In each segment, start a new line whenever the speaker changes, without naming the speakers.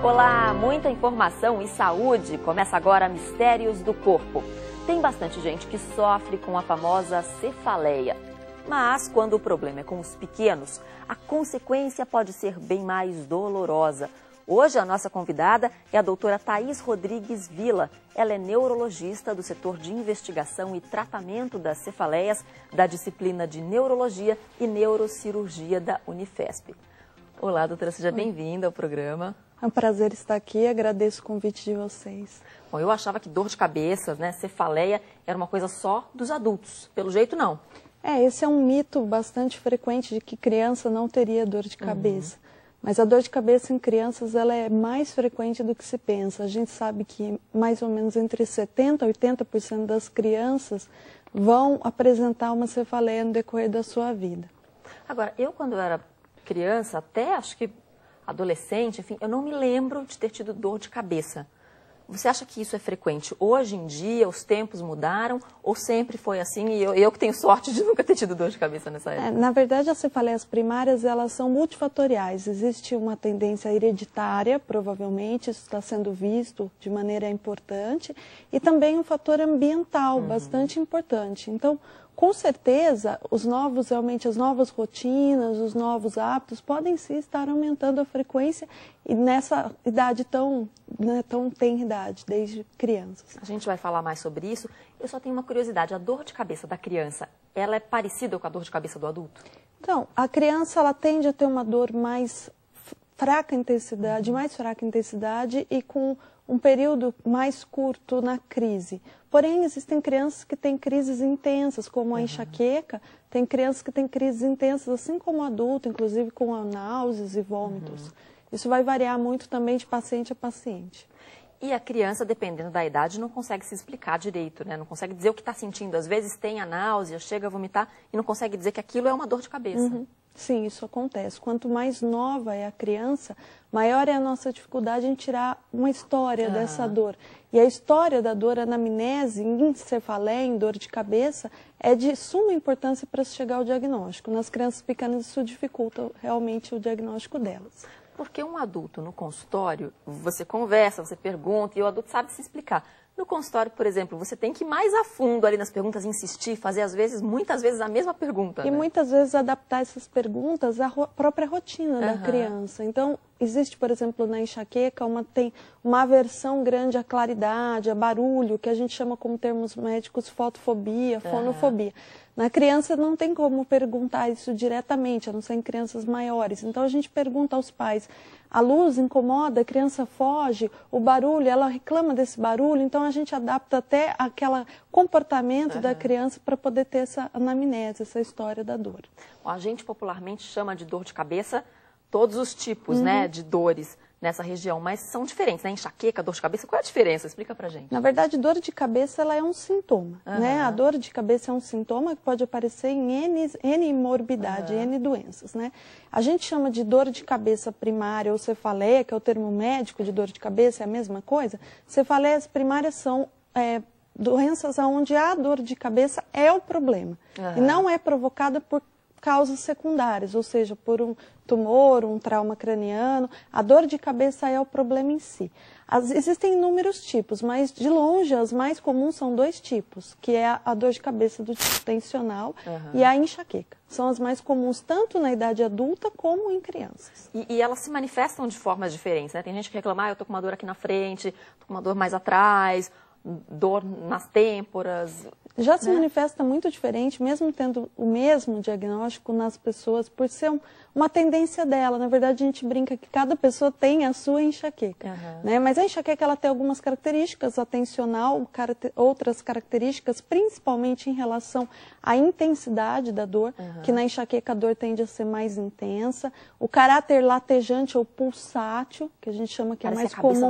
Olá, muita informação e saúde. Começa agora Mistérios do Corpo. Tem bastante gente que sofre com a famosa cefaleia. Mas quando o problema é com os pequenos, a consequência pode ser bem mais dolorosa. Hoje a nossa convidada é a doutora Thaís Rodrigues Villa. Ela é neurologista do setor de investigação e tratamento das cefaleias da disciplina de Neurologia e Neurocirurgia da Unifesp. Olá, doutora, seja bem-vinda ao programa.
É um prazer estar aqui, agradeço o convite de vocês.
Bom, eu achava que dor de cabeça, cefaleia, era uma coisa só dos adultos. Pelo jeito, não.
Esse é um mito bastante frequente de que criança não teria dor de cabeça. Mas a dor de cabeça em crianças ela é mais frequente do que se pensa. A gente sabe que mais ou menos entre 70% e 80% das crianças vão apresentar uma cefaleia no decorrer da sua vida.
Agora, eu quando era criança, até acho que adolescente, enfim, eu não me lembro de ter tido dor de cabeça. Você acha que isso é frequente? Hoje em dia, os tempos mudaram ou sempre foi assim? E eu que tenho sorte de nunca ter tido dor de cabeça nessa época.
Na verdade, as cefaleias primárias, elas são multifatoriais. Existe uma tendência hereditária, provavelmente, isso está sendo visto de maneira importante, e também um fator ambiental bastante importante. Então, com certeza, realmente as novas rotinas, os novos hábitos podem sim estar aumentando a frequência e nessa idade tão tenra idade, desde crianças.
A gente vai falar mais sobre isso. Eu só tenho uma curiosidade, a dor de cabeça da criança, ela é parecida com a dor de cabeça do adulto?
Então, a criança ela tende a ter uma dor mais fraca intensidade, e com um período mais curto na crise. Porém, existem crianças que têm crises intensas, como a enxaqueca, tem crianças que têm crises intensas, assim como o adulto, inclusive com náuseas e vômitos. Isso vai variar muito também de paciente a paciente.
E a criança, dependendo da idade, não consegue se explicar direito, né? Não consegue dizer o que está sentindo. Às vezes tem a náusea, chega a vomitar e não consegue dizer que aquilo é uma dor de cabeça.
Sim, isso acontece. Quanto mais nova é a criança, maior é a nossa dificuldade em tirar uma história dessa dor. E a história da dor, a anamnese, em cefaleia, em dor de cabeça, é de suma importância para se chegar ao diagnóstico. Nas crianças pequenas, isso dificulta realmente o diagnóstico delas.
Porque um adulto no consultório, você conversa, você pergunta e o adulto sabe se explicar. No consultório, por exemplo, você tem que ir mais a fundo ali nas perguntas, insistir, fazer muitas vezes a mesma pergunta.
E muitas vezes adaptar essas perguntas à própria rotina da criança. Então, existe, por exemplo, na enxaqueca, tem uma aversão grande à claridade, a barulho, que a gente chama como termos médicos fotofobia, fonofobia. Na criança não tem como perguntar isso diretamente, a não ser em crianças maiores. Então a gente pergunta aos pais, a luz incomoda, a criança foge, o barulho, ela reclama desse barulho, então a gente adapta até aquele comportamento da criança para poder ter essa anamnese, essa história da dor.
A gente popularmente chama de dor de cabeça todos os tipos de dores nessa região, mas são diferentes, né? Enxaqueca, dor de cabeça, qual é a diferença? Explica pra gente.
Na verdade, dor de cabeça ela é um sintoma, né? A dor de cabeça é um sintoma que pode aparecer em N morbidade, N doenças, né? A gente chama de dor de cabeça primária ou cefaleia, que é o termo médico de dor de cabeça, é a mesma coisa. Cefaleias primárias são doenças onde a dor de cabeça é o problema e não é provocada por causas secundárias, ou seja, por um tumor, um trauma craniano. A dor de cabeça é o problema em si. Existem inúmeros tipos, mas de longe as mais comuns são dois tipos, que é a dor de cabeça do tipo tensional e a enxaqueca. São as mais comuns tanto na idade adulta como em crianças.
E elas se manifestam de formas diferentes, né? Tem gente que reclama, eu tô com uma dor aqui na frente, tô com uma dor mais atrás, dor nas têmporas.
Já se manifesta muito diferente, mesmo tendo o mesmo diagnóstico nas pessoas, por ser uma tendência dela. Na verdade, a gente brinca que cada pessoa tem a sua enxaqueca. Né? Mas a enxaqueca ela tem algumas características, a tensional, outras características, principalmente em relação à intensidade da dor, que na enxaqueca a dor tende a ser mais intensa. O caráter latejante ou pulsátil, que a gente chama que é mais comum,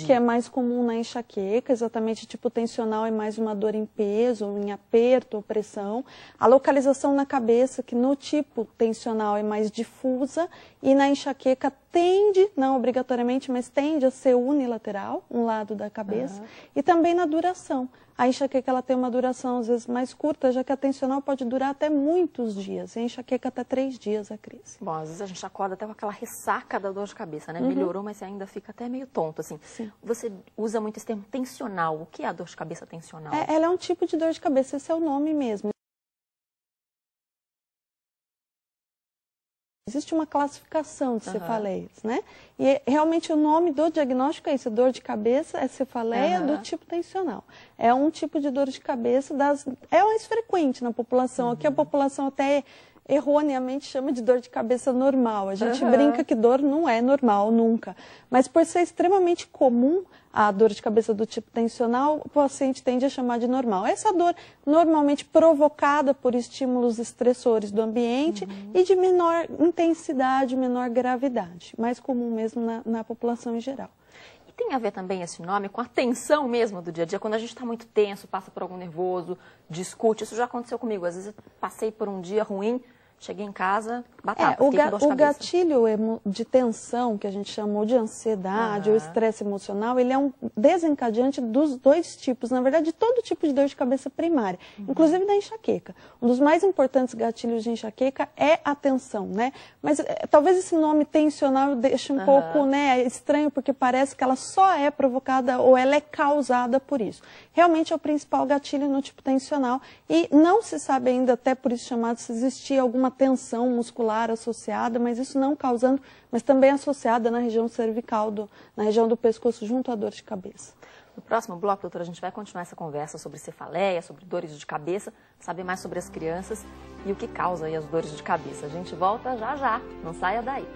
que é mais comum na enxaqueca, exatamente tipo tensional é mais uma dor em peso, em aperto ou pressão. A localização na cabeça, que no tipo tensional é mais difusa, e na enxaqueca tende, não obrigatoriamente, mas tende a ser unilateral, um lado da cabeça, e também na duração. A enxaqueca ela tem uma duração às vezes mais curta, já que a tensional pode durar até muitos dias. E a enxaqueca até 3 dias a crise.
Bom, às vezes a gente acorda até com aquela ressaca da dor de cabeça, né? Melhorou, mas você ainda fica até meio tonto, assim.
Sim.
Você usa muito esse termo tensional. O que é a dor de cabeça tensional?
Ela é um tipo de dor de cabeça, esse é o nome mesmo. Existe uma classificação de cefaleias, né? E realmente o nome do diagnóstico é isso, dor de cabeça é cefaleia do tipo tensional. É um tipo de dor de cabeça é mais frequente na população. Aqui a população até erroneamente chama de dor de cabeça normal. A gente brinca que dor não é normal nunca. Mas por ser extremamente comum a dor de cabeça do tipo tensional, o paciente tende a chamar de normal. Essa dor normalmente provocada por estímulos estressores do ambiente e de menor intensidade, menor gravidade. Mais comum mesmo na população em geral.
E tem a ver também esse nome com a tensão mesmo do dia a dia? Quando a gente está muito tenso, passa por algum nervoso, discute. Isso já aconteceu comigo. Às vezes eu passei por um dia ruim, cheguei em casa, batata, fiquei com dor de
o
cabeça.
gatilho de tensão, que a gente chamou de ansiedade ou estresse emocional, ele é um desencadeante dos 2 tipos, na verdade, de todo tipo de dor de cabeça primária, inclusive da enxaqueca. Um dos mais importantes gatilhos de enxaqueca é a tensão, né? Mas talvez esse nome tensional deixe um pouco, né, estranho, porque parece que ela só é provocada ou ela é causada por isso. Realmente é o principal gatilho no tipo tensional e não se sabe ainda, até por isso chamado, se existia alguma tensão muscular associada, mas isso não causando, mas também associada na região cervical, na região do pescoço, junto à dor de cabeça.
No próximo bloco, doutora, a gente vai continuar essa conversa sobre cefaleia, sobre dores de cabeça, saber mais sobre as crianças e o que causa aí as dores de cabeça. A gente volta já já, não saia daí.